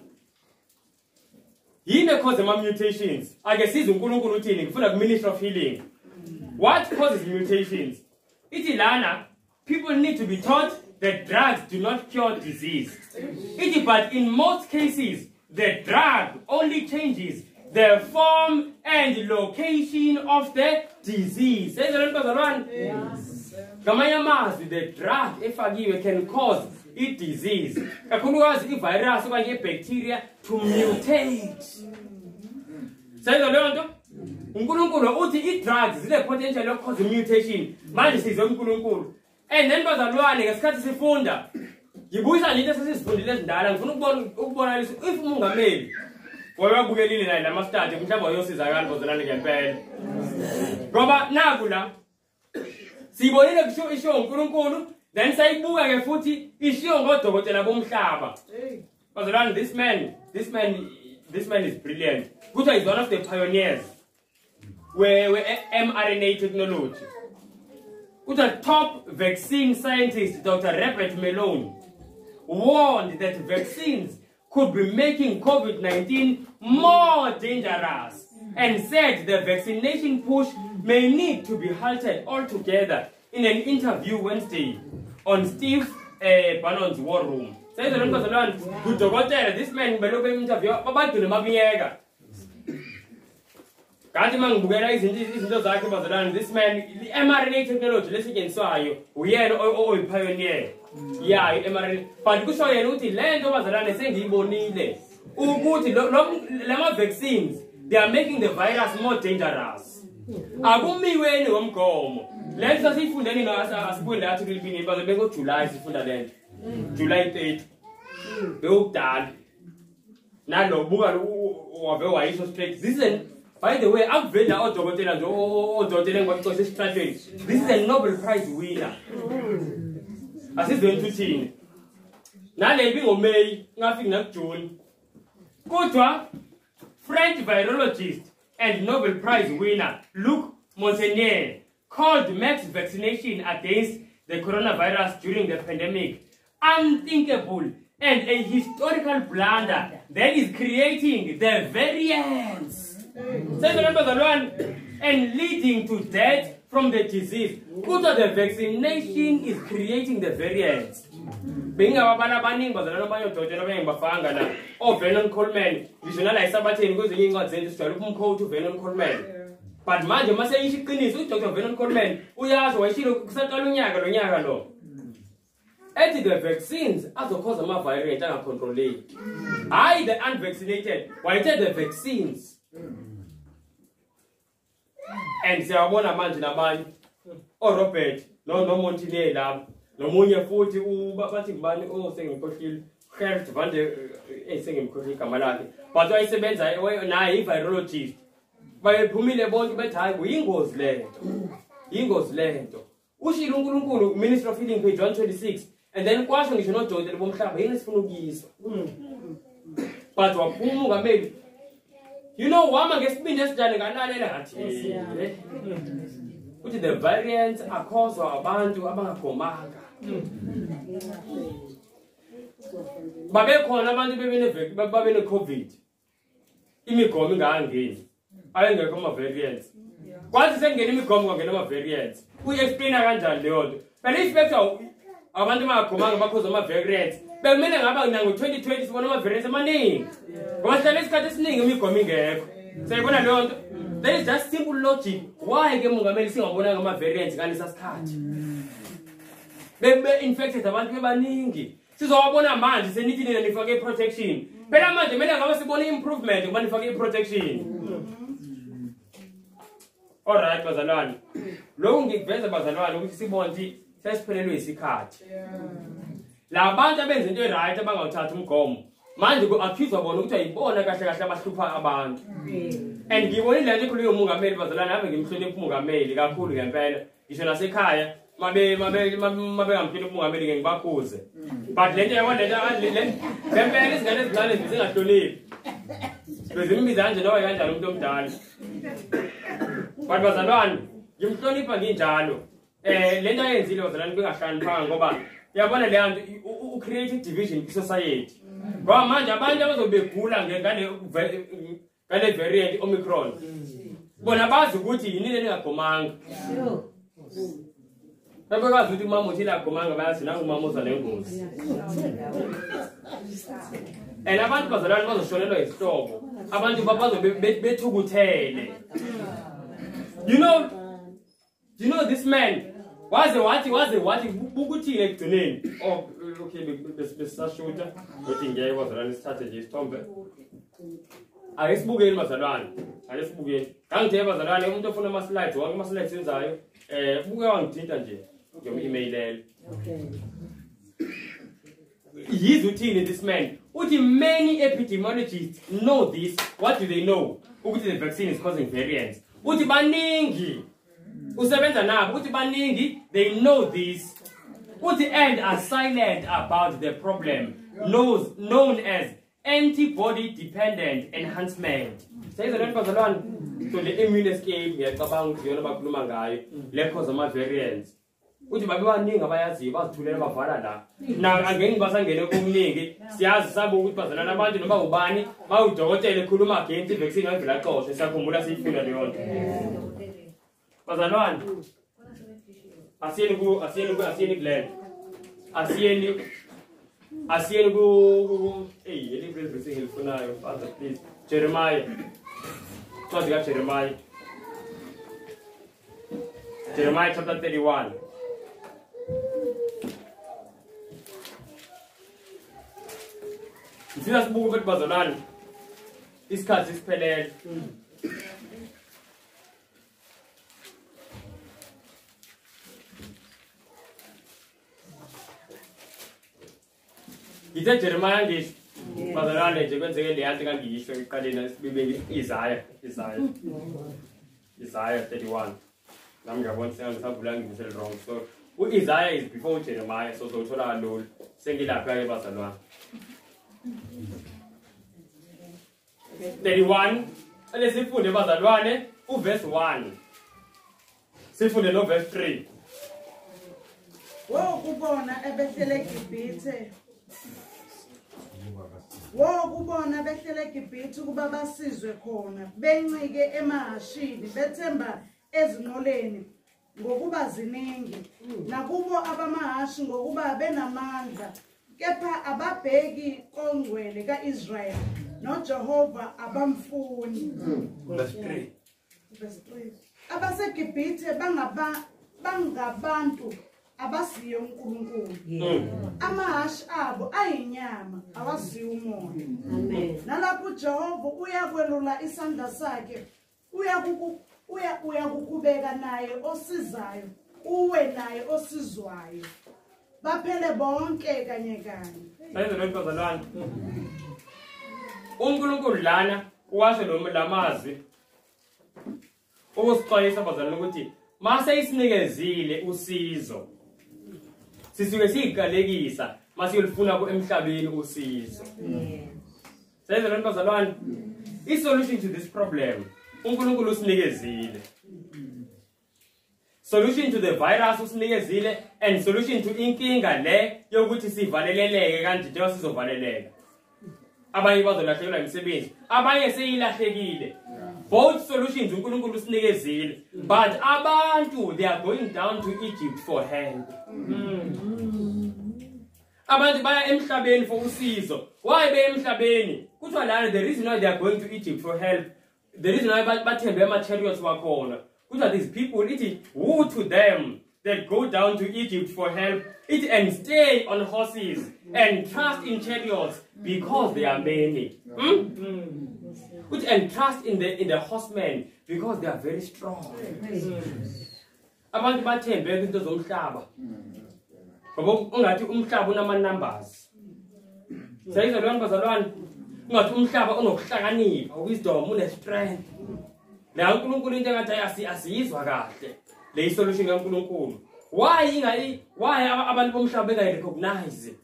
yini cause ama mutations ake siza uNkulunkulu uthini ngifuna ku Ministry of Healing what causes mutations ithi lana people need to be taught that drugs do not cure disease but in most cases the drug only changes the form and location of the disease. Yes. The drug efakiwe can cause a disease. Kakhulukazi i-virus okanye i-bacteria to mutate. Sayizwa leyo nto? uNkulunkulu uthi i-drugs zile potential of cause mutation. Manje size uNkulunkulu. And then bazalwane ngesikhathi sifunda ngibuyisa nje into esesizifundile ezindala ngifuna ukubona if umongameli wayebukelile naye namastadi mhlawumbe uyosizakala bozalane ngempela ngoba naku la sibonile kusho isho uNkulunkulu then sayibuka ke futhi ishiyo ngodokotela bomhlaba bazalwane this man is brilliant kuthiwa is one of the pioneers where mRNA technology the top vaccine scientist Dr. Robert Malone warned that vaccines could be making COVID-19 more dangerous and said the vaccination push may need to be halted altogether in an interview Wednesday on Steve Bannon's War Room. Says the this man interview kanti mangibukela izinto zakhe bazalana this man mRNA technology lesetshenziswayo uyena oyipioneer yayo mRNA but kusho yena ukuthi lento bazalana sengiyibonile ukuthi lama vaccines they are making the virus more dangerous akumiweni ngomgomo lento sasifundeni asifunda article ibini baze beko July sifunda lento July 30 bekudala nalobuka wave wayisho straight this is by the way, I'm very odokotela ngocoshe esitratweni. This is a Nobel Prize winner. Asizweni nale bingoMay ngafika nakuJune. Kodwa French virologist and Nobel Prize winner Luc Montagnier called mass vaccination against the coronavirus during the pandemic unthinkable and a historical blunder that is creating the variants. And leading to death from the disease. Kuto the vaccination is creating the variants. Being a banabaning, but the Roman Tojan Bafanga, or Vernon Coleman, visualize Sabatin goes in God's to call to Vernon Coleman. But Major Masay, she couldn't talk to Vernon Coleman, who asked why she looked at Yagano. At the vaccines as the cause of my variant and control. I, the unvaccinated, why take the vaccines? And say I want a man in a man or Robert, no Montine lab, no Munya 40 bating ban or singing Koshil, Herbert Van de singing Koshi Kamalaki. But I say Benz, I naive virologist. By Pumile Bond better, Ingos lento. Ushi Lungu, Minister of Healing, page 126, and then question is not told the Bom Club, English Funugis. But what Pumuga made. You know, Wama gets me just done which the variants are caused by a band to Abangakomanga. Babe Kona baby Babin COVID. Imi coming again. I ain't going to come variants. What is saying getting me come again variants? We explain around the old. But if better, I want to because of my variants. But many about 2020 is one of my variants of my name. Once let's cut this thing and we coming here. Say when I don't, there is just simple logic. Why get Mungameli on one of my variants and it's a start? They infected about people ningi. So I want a man is anything and if I get protection. But I'm not the men of us improvement when if I get protection. Alright bazalwane. Lo ngikuveza bazalwane ukuthi sibone ukuthi sesiphelelwe isikhathi. La bantu abenza into right abangawuthatha umgomo. Manje ku-accuse bona ukuthi ayibona kahle kahle abahlupha abantu. And ngibonile lento ikhulunywa umongameli bazalwane ave ngimhlonipha umongameli kakhulu ngempela. Ngisho nasekhaya mabe ngamhlonipha umongameli ngeke ngibakhuze. But lento yabona lento ngempela izingane ezincane zingahloniphi. Bezimbiza kanje nawe kanjani umuntu omdala. But bazalwane ngimhlonipha nginjalo. Lento ayenzile bazalwane bengahlaniphanga ngoba yabona le nto u-create division kwi-society. Ngoba manje abantu abazobegula ngale variant Omicron. Bona bazi ukuthi yini ningagomanga. Babekazi ukuthi umama uthi lagomanga bayazi nangu umama uza nengozi. And abantu bazalwane bazoshonelwa isihlobo. Abantu bazobe bethukuthele. You know this man waze wathi bukuthile ekugcineni. Oh okay besashuta ukuthi ngeke bazalwane sithathe nje isithombe. Ayisibukeni bazalwane. Ayisibukeni. Ngangithe bazalwane umuntu ofuna ama slides wonke ama slides enzayo buke wangithinta nje. Email. Okay. He's routine this man. Uthi many epidemiologists know this. What do they know? Ukuthi the vaccine is causing variants. Uthi baningi. Usebenza nabo. Uthi baningi. They know this. Uthi and are silent about the problem. Known as antibody dependent enhancement. Says the bazalwane. So the immune escape ngiyacabanga ukuthi yona bakhuluma ngayo. Le cause ama variants. Uthi babe baningi abayaziyo bazithulela bavala la. Na angeke ngibasangene komningi. Siyazi sabo ukuthi bazalana abantu noma ubani bawudokotela ekhuluma against vaccine ayivela xoshe siyakhumbula siyifunda leyo nto. Bazalwane. Asiyeni Glenn. Asiyeni ku yeli verse ngifunayo Father please. Jeremiah. Close the Jeremiah. Jeremiah chapter 31. Sina sibuku bethi bazalwane isikhathi siphelele. Ngithe Jeremiah ngisho bazalwane nje kwenzeke le yanto kangisho eqaleni sibibeke Isaiah 31. Nami ngiyabona sengisavula ngimisele wrong so Isaiah is before Jeremiah so uthola kalula sengilapha ke bazalwane. 31 lesifunde bazalwane uverse 1 sifunde no verse 3. Kubona ebehlele eGibhithe. Kubona behlele eGibhithe kuba basizwe khona bencike emahashini bethemba ezinqoleni ngokuba ziningi nakubo abamahashi ngokuba benamandla kepha ababheki kongcwele kaIsrael noJehova abamfuni. Verse 3. AbaseGibhithe bangabantu abasiye uNkulunkulu. Amahashi abo ayinyama awasiye umoya. Amen. Nalapho uJehova uyakwelula isandla sakhe uyakukubeka naye osizayo uwe naye osizwayo baphele bonke kanye kanye. Sayizwe bazalwane. uNkulunkulu lana washo lamazwi ukusixwayisa bazalwane ukuthi mase isinikezile usizo sisuke siyiqalekisa mase yolifuna emhlabeni usizo. Sayizwe bazalwane. I-solution to this problem uNkulunkulu usinikezile. Solution to the virus usinikezile and solution to inkinga le yokuthi sivaleleleke kanje njengoba sizovaleleka. Abanye bazolahlekelwa imisebenzi, abanye seyilahlekile. Both solutions uNkulunkulu usinikezile, but abantu they are going down to Egypt for help. Abantu baya emhlabeni for usizo. Why be emhlabeni? Kuthiwa lana the reason why they are going to Egypt for help, the reason why bathembe ama chariots wakhona. Kuthiwa these people ithi woe to them that go down to Egypt for help, and stay on horses and trust in chariots because they are many. And trust in the horsemen because they are very strong. Abantu bathembe into zomhlaba. Ngoba ungathi umhlaba unama numbers. Sayizwa leyo bazalwane, ungathi umhlaba unokuhlakanipha, wisdom, une-strength. La uNkulunkulu into engathi asiyizwa kahle. Le isolution kaNkulunkulu. Why abantu bomhlaba bengayirecognize?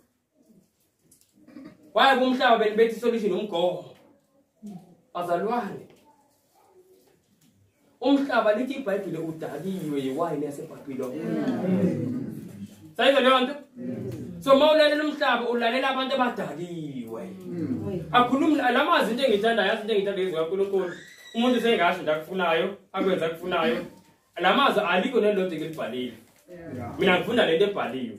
Why bomhlaba bethi solution umgomo? Bazalwane. Umhlaba lithi iBhayibheli udakiwe yiwayini yaseBhabhiloni. Sayizwa leyo nto? So mawulalela umhlaba ulalela abantu abadakiwe. Akhulumi lamazi into engiyithanda, yazi into engiyithanda izwi kaNkulunkulu. Umuntu sengasho nje akufunayo, akwenza akufunayo. Lamazi alikho nelodwa elibhalile. Mina ngifunda lento ebhaliwe.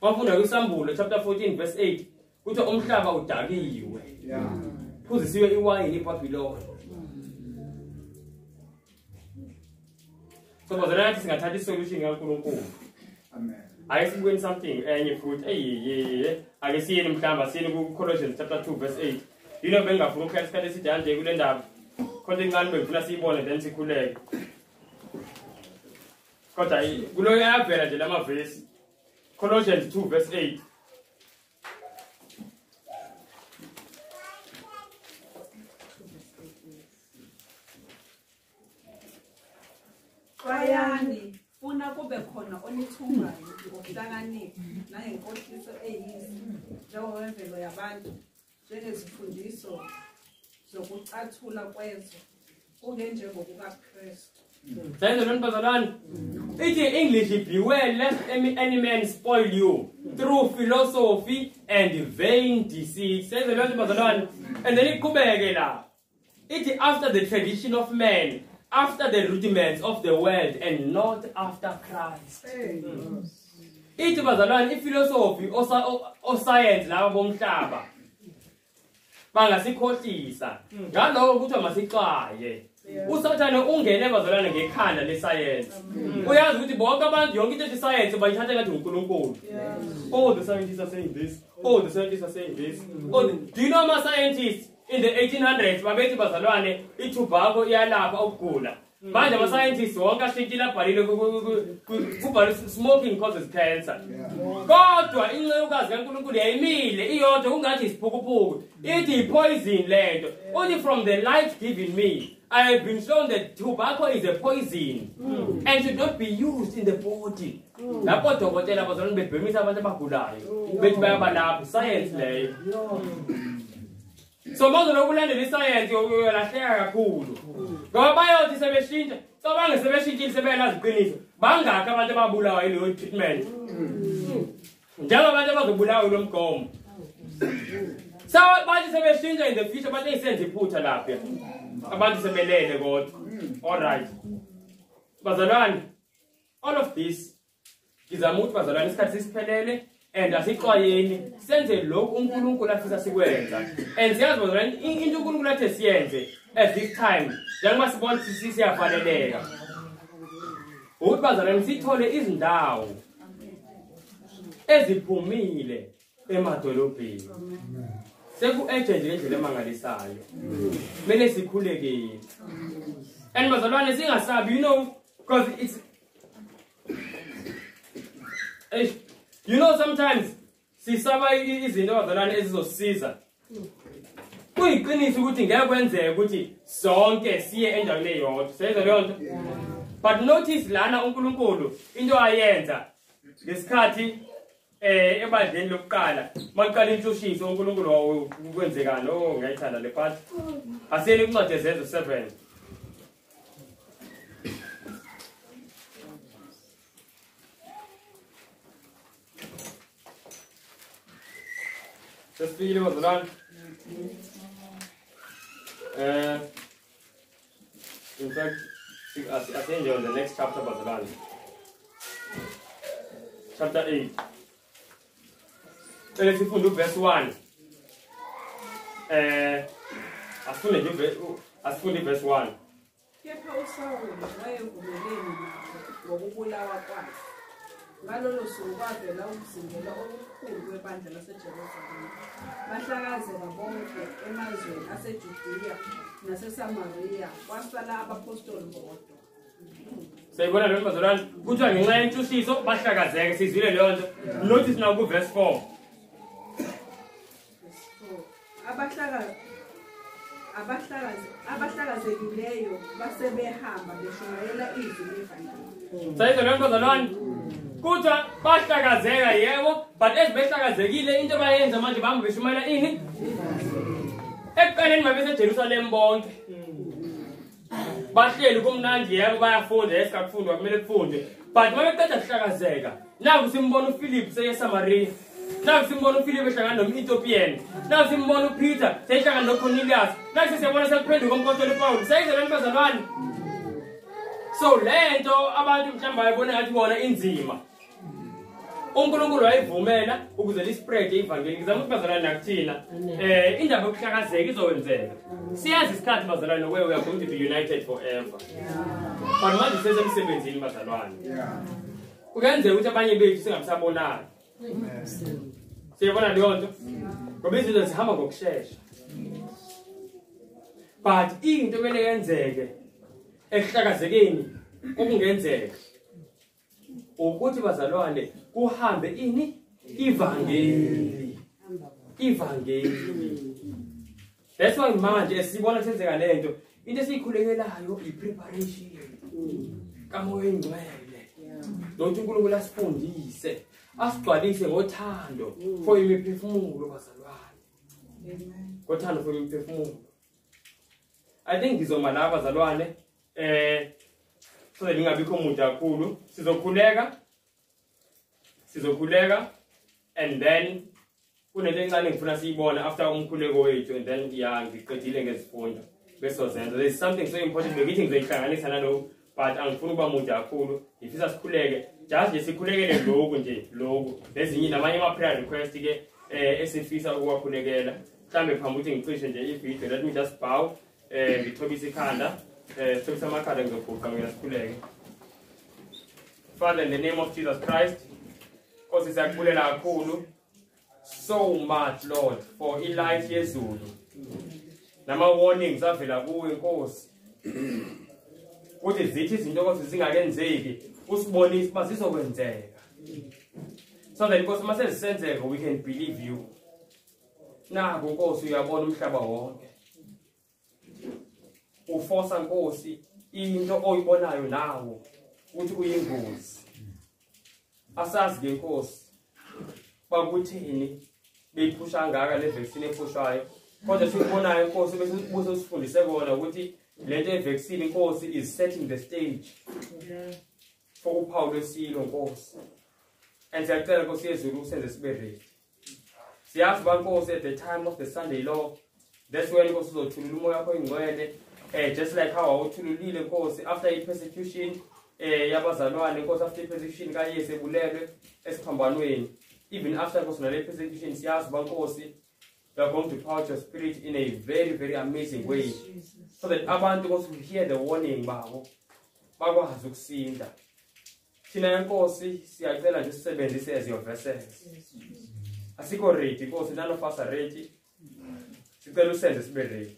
Wafunda kwiSambulo chapter 14 verse 8 kuthi umhlaba udakiwe. Phuzisiwe iwayini eBhabhiloni. So bazalwane nathi singathatha isolution kaNkulunkulu. Amen. Ake sibukeni something enye futhi ake siyeni mhlamba siyeni kuColossians chapter 2 verse 8. Yino bengafuna ukukhetha isikhathi eside kanje kule ndaba. Kodwa ingane bengifuna siyibone then sikhuleke. Kodwa kulo yavela nje lama verse. Colossians 2 verse 8. Bayani funa kube khona onithungayo ngokuhlakanipha nangenkohliso eyizi njengomvelo yabantu njengezifundiso zokucathula kwezwe kungenjengokukaKristu. Sayizwa lento bazalwane. Ithi English beware lest any man spoil you through philosophy and vain deceit. Sayizwa lento bazalwane. And then iqhubeke la. Ithi after the tradition of man, after the rudiments of the world and not after Christ. Ithi bazalwane iphilosophy o science laba bomhlaba bangasikhohlisa ngaloko kuthiwa masixwaye. Usathane ungene bazalwane ngekhanda lescience. Uyazi ukuthi bonke abantu yonke into science bayithatha ngathi uNkulunkulu. Oh, the scientists are saying this. Oh, the scientists are saying this. Oh, do you know my scientists in the 1800s babethi bazalwane itobacco iyalapha ukugula. Manje ama scientists wonke ashintshile abhalile kubhalwe smoking causes cancer. Kodwa incekukazi kaNkulunkulu yayimile iyodwa kungathi isiphukuphuku. Ithi poison lento. Only from the light given me I have been shown that tobacco is a poison and should not be used in the body. Lapho dokotela bazalwane bebhemisa abantu abagulayo. Bethi bayabalapha science leyo. So manje lokulandela iscience uyolahleka kakhulu. Ngoba bayothi sebeshintsha, so bangesebeshintshile sebelazi iqiniso. Bangakho abantu ababulawa yileyo treatment. Njalo abantu abazobulawa yilo mgomo. So bathi sebeshintsha in the future bathi isenze iphutha lapha. Abantu sebelele kodwa. All right. Bazalwane, all of this ngizama ukuthi bazalwane isikhathi sisiphelele and asixwayeni senze lokhu uNkulunkulu afisa sikwenza. And siyazi bazalwane into uNkulunkulu athe siyenze at this time njengoba sibona siyafaneleka. Ukuthi bazalwane sithole izindawo eziphumile emadolobheni. Seku-agent ngendlela emangalisayo. Kumele sikhulekile. And bazalwane singasabi, you know, because it's you know sometimes sisaba izinto bazalwane ezizosiza. Kuyiqiniso ukuthi ngeke kwenzeke ukuthi sonke siye endaweni eyodwa. Seyizwa leyo nto? But notice lana uNkulunkulu into ayenza ngesikhathi ebandleni lokuqala maqala inhlushiso uNkulunkulu ukwenzekani ngiyayithanda le part asiyeni kuncwadi yeZezwe 7. Sesifile bazalwane. In fact, I think you're on the next chapter bazalwane. Chapter 8. Let's see verse 1. Asifunde verse 1. Kepha uSawuli wayevumelene nabo ngokubulawa kwakhe. Ngalolo suku kwavela umzindelo omkhulu webandla laseJerusalema. Bahlakazeka bonke emazweni aseJudiya naseSamariya, kwasala abapostoli bodwa. Sayibona lo bazalwane kuthiwa ngenxa yentshusiso bahlakazeke sizwile leyo nto. Notice now ku verse 4. Abahlakazekileyo basebehamba beshumayela izwi levangeli. Sayibona lo bazalwane kuthiwa bahlakazeka yebo, but ezibehlakazekile into bayenza manje bahamba beshumayela ini? Ekuqaleni babeseJerusalem bonke. Bahleli kumnandi yebo bayafunda esikafundwa kumele kufunde. But mabeqeda kuhlakazeka, naku simbona uPhilip seyeSamariya. Naku simbona uPhilip ehlangana nomEthiopian. Naku simbona uPeter sehlangana noCornelius. Naku siyabona sekuphenduka umpostoli uPaul. Sayizele bazalwane. So lento abantu mhlamba bayibona ngathi bona inzima. uNkulunkulu wayivumela ukuze lispread ivangeli. Ngizama ukubazalana nakuthina indaba yokuhlakazeka izowenzeka. Siyazi isikhathi bazalwane we are going to be united forever. But manje sesemsebenzini bazalwane. Ukenzeka ukuthi abanye bethu singamsabonani. Siyabona leyo nto? Ngoba izinto zihamba ngokusheshsha. But into kumele yenzeke ekuhlakazekeni okungenzeka ukuthi bazalwane kuhambe ini ivangeli. That's why manje sibona senzeka lento into esiyikhulekelayo ipreparation kamoya ingcwele. Nokuthi uNkulunkulu asifundise asigcwalise ngothando for imiphefumulo bazalwane. Amen. Ngothando for imiphefumulo. I think ngizoma la bazalwane so that ngingabikho umuntu kakhulu sizokhuleka and then kunento encane ngifuna siyibona after umkhuleko wethu and then ngiqedile ngezifundo besozenza. There is something so important ngithi ngizoyihlanganisa nalo but angifuni ukuba umuntu kakhulu ngifisa sikhuleke just nje sikhulekele lokho lezinye namanye ama prayer request ke esifisa ukwakhulekela mhlambe phambi ukuthi ngicishe nje ivideo. Let me just bow ngithobisa ikhanda thobisa amakhanda ngizobhuqa ngiyasikhuleke. Father, in the name of Jesus Christ, Nkosi siyakubulela kakhulu so much Lord for life yezulu nama warnings avela kuwe Nkosi ukuthi zithi izinto Nkosi zingakenzeki usibonise bazizokwenzeka so that Nkosi mase zisenzeka we can believe you. Nako Nkosi uyabona umhlaba wonke uforsa Nkosi into oyibonayo nawo ukuthi uyingozi. Asazi ke Nkosi bakuthini beyiphusha ngaka le vaccine ephushwayo kodwa sikubonayo Nkosi bese ubuso sifundise kona ukuthi lento ye-vaccine Nkosi is setting the stage for uphawu lwesilo Nkosi. And siyacela Nkosi yezulu usenze sibe ready. Siyazi ba Nkosi at the time of the Sunday law that's when Nkosi uzothulula umoya wakho ingcwele just like how awuthululile Nkosi after i-persecution yabazalwane Nkosi after i-persecution kaYesu ebulelwe esiphambanweni. Even after Nkosi nale persecution siyazi ba Nkosi you are going to pour out your spirit in a very very amazing way so that abantu Nkosi will hear the warning babo bakwazi ukusinda. Thina Nkosi siyacela nje sisebenzise as your vessels. Asikho ready Nkosi, none of us are ready. Sicela usenze sibe ready.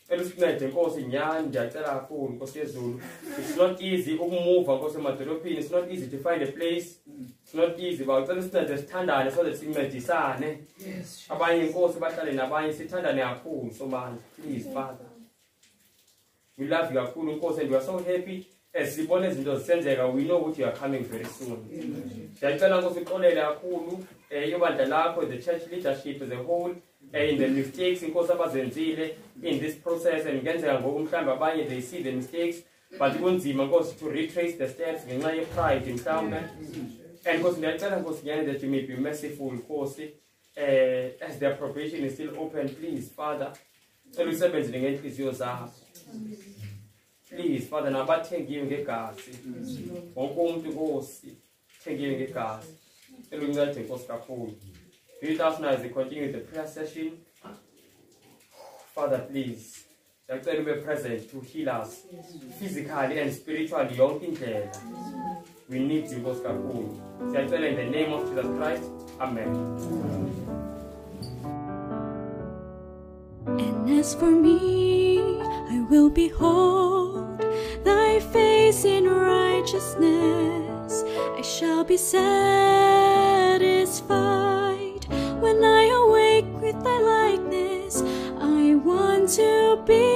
Elusincede Nkosi nyani ndiyacela kakhulu Nkosi yezulu. It's not easy ukumove Nkosi emadolobheni. It's not easy to find a place. It's not easy bawucela sincede sithandane so that sincedisane. Abanye Nkosi bahlale nabanye sithandane kakhulu sobani. Please Father. We love you kakhulu Nkosi and we are so happy as sibone izinto zisenzeka. We know what you are coming very soon. Ndiyacela Nkosi uxolele kakhulu ibandla lakho, the church leadership as a whole. In the mistakes Nkosi abazenzile in this process and ngenzeka ngoku mhlawumbe abanye they see the mistakes but kunzima Nkosi to retrace the steps ngenxa ye pride mhlawumbe. And Nkosi ndiyacela Nkosi nyani that you may be merciful Nkosi as their probation is still open. Please Father cela usebenzele ngenhliziyo zabo. Please Father nabathengiwe ngegazi wonke umuntu Nkosi thengiwe ngegazi cela uncede Nkosi kakhulu. Be with us now as we continue the prayer session. Father, please siyacela ube present to heal us physically and spiritually yonke indlela. We need you Nkosi kakhulu. Siyacela in the name of Jesus Christ. Amen. And as for me, I will behold thy face in righteousness. I shall be satisfied when I awake with thy likeness. I want to be